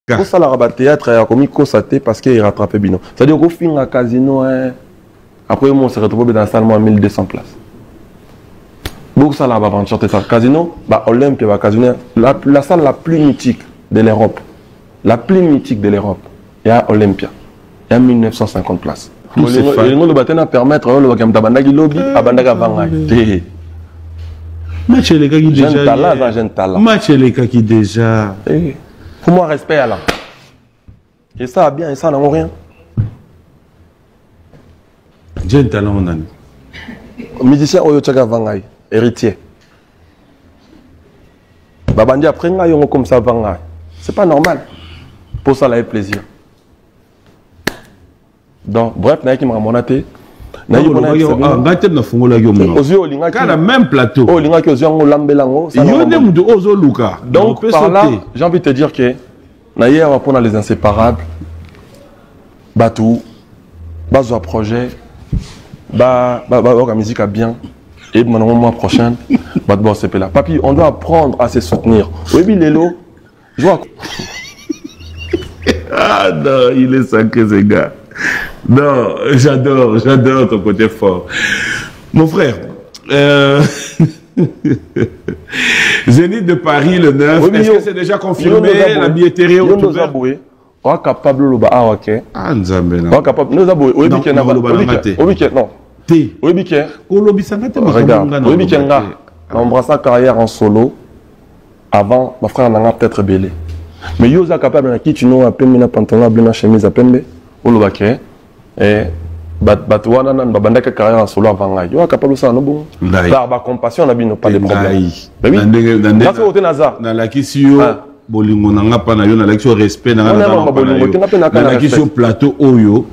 Pour ça, la théâtre a commis constaté parce qu'il rattrapé Bino. C'est-à-dire qu'au fin à casino, après on se retrouve dans la salle à 1200 places. Beaucoup ça là, aventure de ça. Casino, Olympia, casino, la salle la plus mythique de l'Europe. La plus mythique de l'Europe. Il y a Olympia. Il y a 1950 places. Tout c'est fait. Le bâtiment va permettre le Gamtabandagi lobby à Bandaga Vangay. Match les gars qui déjà. Jeune talent. Match les gars qui déjà. Pour moi, respect à l'an. Et ça bien, et ça n'a rien. Jeune talent, on a. Musicien Oyochaga Vangay, héritier. Babandi après, on a comme ça Vangay. C'est pas normal. Pour ça, là, il plaisir. Donc, bref, il y a qui m'a ramonté. Quand le même plateau. Donc, par là, j'ai envie de te dire que Naïe va prendre les inséparables. Batou, Bazo projet, la musique a bien. Et maintenant, le mois prochain, c'est là. Papi, on doit apprendre à se soutenir. Oui, Lélo, je vois. Ah non, il est sacré, ce gars. Non, j'adore ton côté fort. Mon frère, Zénith de Paris le 9, oui, est-ce que c'est déjà confirmé la billetterie au tout on est capable de ah ok. Ah Nzambe on est capable nous avons oui week-end non. Ti. Oui week-end. Ko lobi sangate regarde. Oui week-end là. On embrasse sa carrière en solo avant ma frère n'a peut-être belé. Mais yo za capable na qui tu nous appelles mina pantalon bleu na chemise à pembe. Olobake et batouana nan babandaka carrière en solo avant là. Yo capable ça no bon. Par compassion na bino pas de problème. Dans ce côté naza. Dans la question bolingo nanga pa na yo na l'action respect nanga na la question plateau oyo.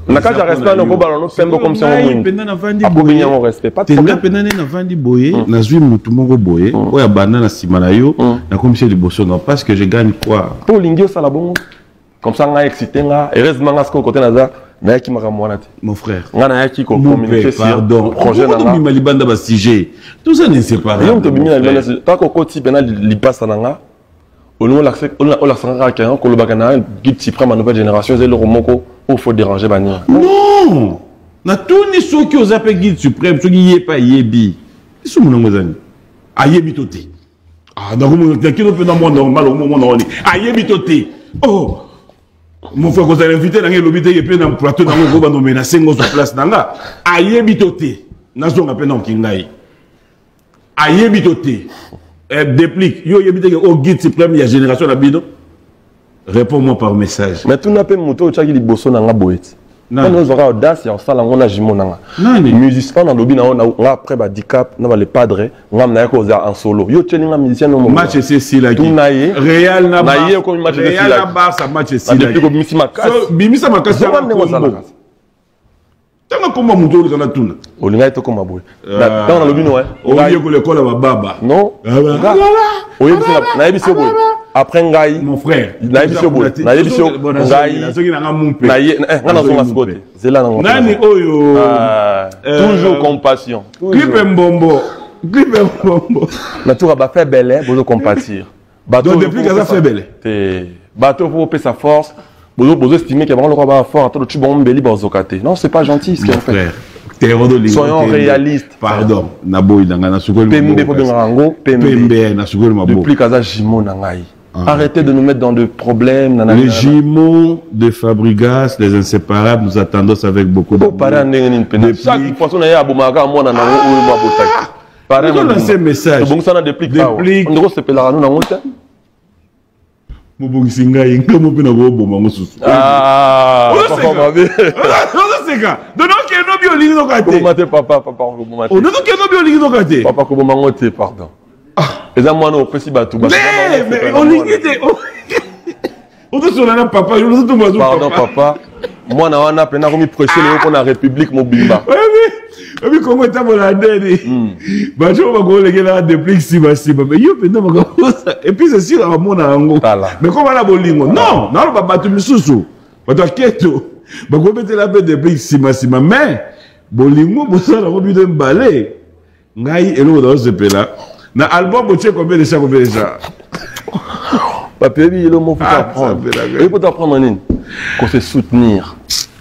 Na kaja respect no ko balono pembo comme ça on penda na vandi boye. Apo respect pas de problème. Penda na vandi boye na zui mutu moko boye oya bana na sima na yo na comme c'est liboso non parce que je gagne quoi. Pour lingio ça la bon. Comme ça nga excité nga heureusement nga ce côté naza na ki makamwana te. Mon frère. Nga na ki ko communiquer sur projet na nga. Tout malibanda ba sujet. Tout ça n'est séparé. Yo to bimina libanda ta ko koti pena lipasa na nga. On a la guide suprême à nouvelle génération, c'est le romoko où il faut déranger Bania. Non! Na tout ni ceux qui ont appelé guide suprême, ceux qui n'y est pas yebi. Ils sont mon amour. Ah yebi toté. Ah dans le monde qui peut dans le monde normal au moment normal. Ah yebi toté. Oh! Mon frère, vous avez invité dans le lobby de yebi dans le plateau dans le groupe dans menacer nos place nanga. Ah yebi toté. N'a pas appelé dans Kingai. Ah yebi toté. Déplique. Yo yebite au guide suprême il y a génération la bido. Réponds-moi par message. Mais tout n'a pas moto tchaki liboso nanga boet. Non nous aura audace ya sala ngona jimo nanga. Musicien dans lobby na après ba handicap na ba les padres ngam na ko za en solo. Yo tcheli nga musicien no match c'est là qui. Real na ba. Na ko match c'est là. Real na ba ça match c'est là. Depuis ko bimisi makasi. Bimisa makasi ya ko. Tanga koma muto le kana tuna. Olinga to koma boy. Dans le bino oye ko le kola baba. Non. Oye na ebiso boy. Après ngai mon frère. Na ebiso boy. Na ebiso ngai. Na ye ngana zo mascotte. Zela na ngona. Nani oyo. Toujours compassion. Clip mbombo. Na tour ba fait belé bozo compatir. Bateau depuis que ça fait belé. Bateau pour payer sa force. Vous estimez qu'il y a un fort, tu bon beli bazokate. Non, c'est pas gentil ce qu'il fait. Soyons réalistes. Pardon, Naboy Dangana Sugol. Pembe Pobengango, Pembe na Sugol Mabo. Depuis Kaza Jimo Nangai. Arrêtez de nous mettre dans des problèmes. Les Jimons de Fabrigas, les inséparables, nous attendons ça avec beaucoup de Chaque fois, on a Abomaka, moi, on a un message. Bon, ça n'a déplique. On doit se péler à nous dans le temps. Mubongisinga inga mupina go boma mususu. Ah, papa mabe. On sait ka. Donc que no bio lingi no kate. Bomate papa ko bomate. On donc que no bio lingi no kate. Papa ko bomangote pardon. Eza mwana opesi batu ba. Mais on lingi te. On te sona na papa, on te mwazo. Pardon papa. Mwana wana pena ko mi prêcher le ko na république mobimba. Oui, comment est-ce que la dernière? Bah, je vais vous dire la déplique si mais yo pendant et puis c'est sûr à mon ango. Mais comment la bolingo? Non, non, pas battu misusu. Pas t'inquiète. Bah, vous mettez la déplique si mais bolingo, vous savez, on lui donne balai. Ngai et l'autre dans ce pays là. Na album, vous savez combien de ça? Papier, il est le mot pour t'apprendre. Il faut t'apprendre, qu'on se soutenir.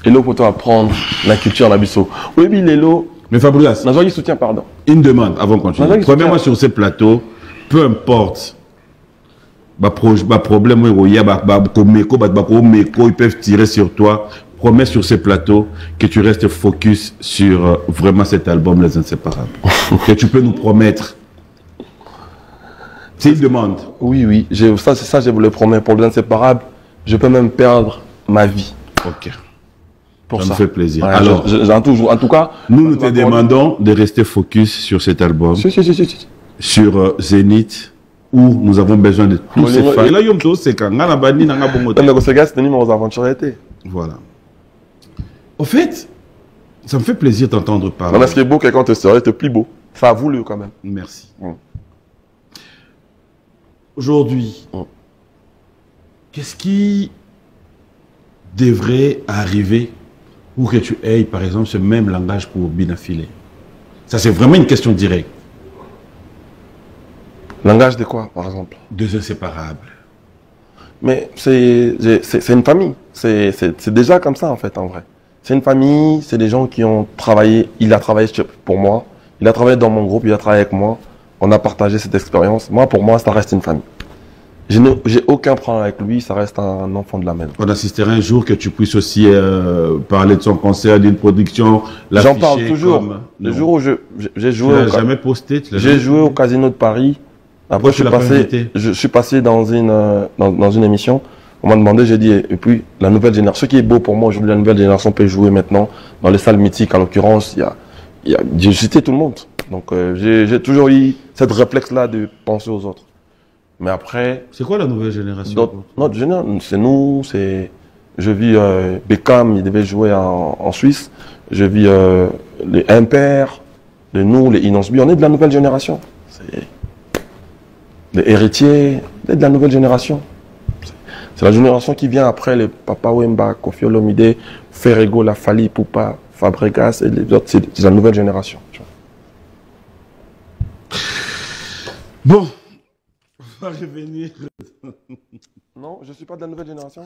Et là, il faut apprendre la culture, la bisso. Oui, il est là. Mais Fabrice, il soutient, pardon. Une demande avant de continuer. Premièrement, sur ces plateaux, peu importe problème, ils peuvent tirer sur toi. Promets sur ces plateaux que tu restes focus sur vraiment cet album, Les Inséparables. Que tu peux nous promettre. C'est une demande. Oui. Ça, je vous le promets. Pour Les Inséparables, je peux même perdre ma vie. Ok. Pour ça me fait plaisir. Ouais, alors, en tout cas, nous te demandons de rester focus sur cet album. Sur Zénith, où nous avons besoin de tous ces fans. Et là, voilà. Au fait, ça me fait plaisir d'entendre parler. Non, ce qui est beau, quelqu'un te serait plus beau. Ça a voulu quand même. Merci. Aujourd'hui, qu'est-ce qui devrait arriver pour que tu aies, par exemple, ce même langage pour Binafilé? Ça, c'est vraiment une question directe. Langage de quoi, par exemple? Deux inséparables. Mais c'est une famille. C'est déjà comme ça, en fait, en vrai. C'est une famille, c'est des gens qui ont travaillé. Il a travaillé pour moi. Il a travaillé dans mon groupe, il a travaillé avec moi. On a partagé cette expérience. Moi, pour moi, ça reste une famille. J'ai aucun problème avec lui, ça reste un enfant de la même. On assisterait un jour que tu puisses aussi parler de son concert, d'une production. J'en parle toujours. Le jour où j'ai joué. Tu l'as jamais posté? J'ai joué au Casino de Paris. Après, je suis passé dans une émission. On m'a demandé, j'ai dit, et puis la nouvelle génération, ce qui est beau pour moi aujourd'hui, la nouvelle génération peut jouer maintenant dans les salles mythiques. En l'occurrence, j'ai cité tout le monde. Donc j'ai toujours eu cette réflexe-là de penser aux autres. Mais après... C'est quoi la nouvelle génération? Notre génération, c'est nous, je vis Beckham, il devait jouer en Suisse. Je vis les Impairs, nous, les Inosby, on est de la nouvelle génération. Les héritiers de la nouvelle génération. C'est la génération qui vient après les Papa Wemba, Koffi Olomide, Ferrego, Lafali, Poupa, Fabregas et les autres. C'est la nouvelle génération. Bon, on va revenir. Non, je ne suis pas de la nouvelle génération.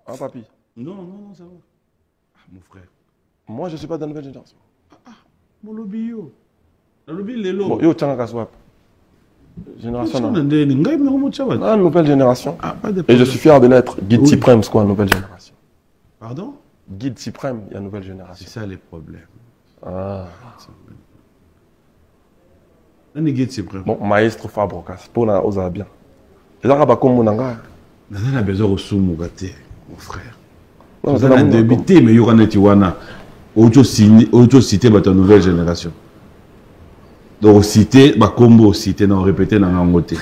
Ah, papy? Non, ça va. Ah, mon frère. Moi, je ne suis pas de la nouvelle génération. Mon lobby, yo. Le lobby, il est là. Bon, yo, tiens, Kaswap. Génération. Ah, nouvelle génération. Ah, pas de et je suis fier de l'être. Guide suprême, c'est quoi, nouvelle génération? Pardon? Guide suprême, il y a nouvelle génération. C'est ça les problèmes. Ah. On est guide suprême. Bon, maestro Fabregas, pour la osa bien. Et là, on comme mon anga. On a besoin de mon frère. Non, c'est un débuté, mais il y aura un tiwana. Auto cité, ta nouvelle génération. Donc, cité, combo cité, non, répété dans l'angoté.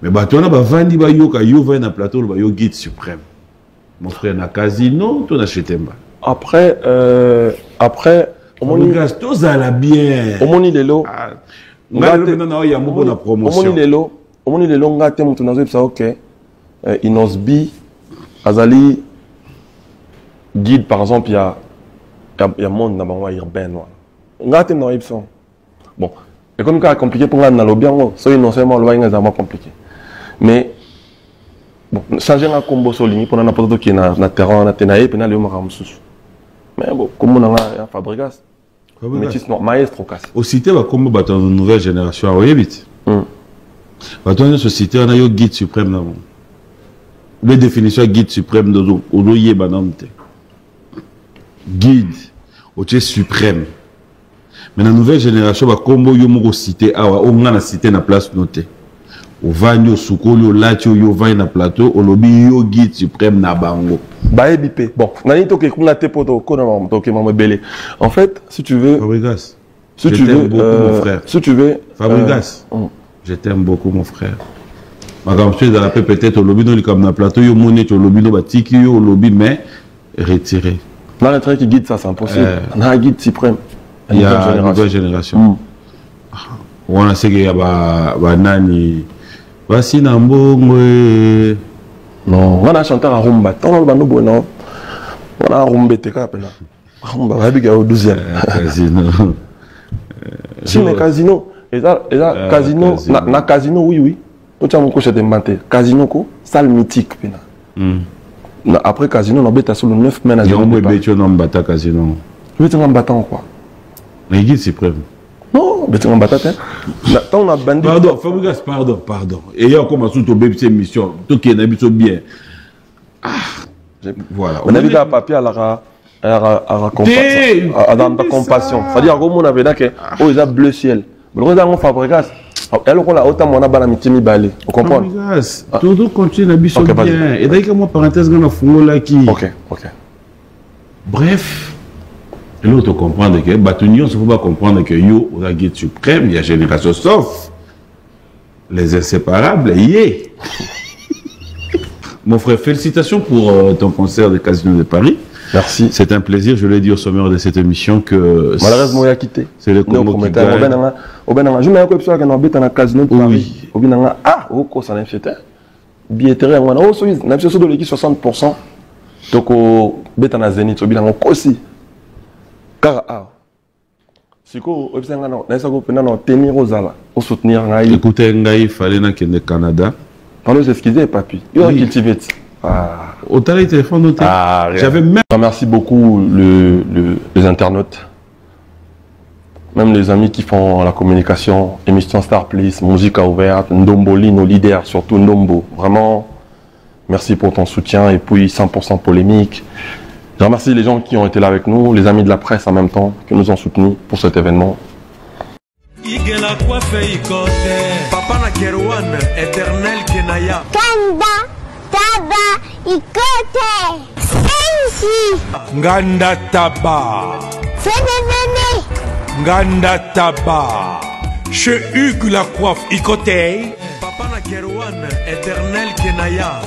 Mais tu as vandi, yo va na plateau, yo guide suprême. Mon frère, na casino, tu as acheté un. Après, on gaz, tout ça la bien. Au moni lelo. Il y a une promotion. Au moni lelo, on a été monté dans le ok. Inosby, Azali, guide, par exemple, il y a monde dans le urbain. On a été dans le bon, et comme c'est compliqué pour nous, dans bien, c'est non seulement le est vraiment compliqué. Mais, bon, changer un combo sur ligne, pour nous, n'importe qui est dans le terrain, dans le terrain, puis nous, on mais bon, comme on a Fabregas, maestro casse. Au cité, comme on une nouvelle génération, oui, vite. Dans une société, on a un guide suprême. La définition guide suprême de l'oye banante. Guide, au suprême. Mais la nouvelle génération, comme on a cité, on a cité na place notée. Au vanyo, soukolo, latio, yo va na plateau, au lobby, yo guide suprême na bango. Baébipé. Bon, en fait, si tu veux. Fabregas. Si tu veux, mon frère. Si tu veux. Fabregas. Je t'aime beaucoup, mon frère. Ma grand-mère, dans la paix, peut-être au lobby, non, comme na plateau, yo monnaie, au lobby, no, batiki, yo, au lobby, mais retiré. Là, le train qui guide ça, c'est impossible. On a un guide suprême. Il y a une nouvelle génération. On a ce qu'il y a nani. Voici Nambongo. Non, on a chanté à Rumba. On a Rumba, t'es capable. Rumba, on a vu au 12e. Casino. Si, mais casino. Et là, casino, na casino, oui. tu as mon coach de Mbaté. Casino, salle mythique. Après Casino, on a bêta sur le 9 mai. Il y a un peu de Mbata Casino. Je vais te battre quoi? Mais il c'est prêt. Non, mais tu vas battre. On a bandit. Pardon, Fabregas, pardon. Et il y a comme un sous-to cette émission. Tout qui est habitué bien. Voilà. On a vu un papier à la compassion. C'est-à-dire qu'on avait dit que il y a bleu ciel. Mais quand on Fabregas, elle a autant mon abala mitimi balé. Vous comprenez? Fabregas, tout continue l'habitude bien. Et d'ailleurs, moi, parenthèse, on a fouillé là qui. Ok. Bref. Et l'autre comprendre que, Batunion, il ne faut pas comprendre que yo, on a guide suprême, il y a génération sauf. Les inséparables, yeah. Mon frère, félicitations pour ton concert de Casino de Paris. Merci. C'est un plaisir, je l'ai dit au sommaire de cette émission que... Malheureusement, il a quitté. C'est le Congo qui gagne. Je me suis dit que Casino de Paris. Oh, ça n'a fait. Billetterie, on a aussi 60%. Donc, on a Zénith, on a aussi. Car, si vous tenir aux ala, au soutenir, écoutez, il fallait que le Canada. Parlez, excusez, papy. Il a cultivé. Au téléphone, j'avais même. Je remercie beaucoup les internautes, même les amis qui font la communication, émission Star Plus, musique ouverte, Ndomboli, nos leaders, surtout Ndombo. Vraiment, merci pour ton soutien et puis 100% polémique. Je remercie les gens qui ont été là avec nous, les amis de la presse en même temps, qui nous ont soutenus pour cet événement. Papa na Kerouan, éternel Kenaya. Kanda, Taba, Ikote. Sensi. Nganda Taba. Fenenene. Nganda Taba. Chez Hugues la coiffe Ikote. Papa na Kerouan, éternel Kenaya.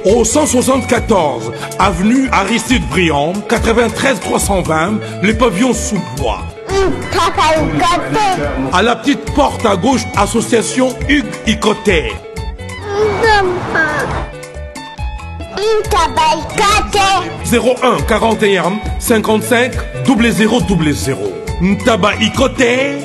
Au 174 avenue Aristide Briand, 93 320, les pavillons sous bois. À la petite porte à gauche, association Hugues Ikoté. 01 41 55 0000. Ntaba Ikoté.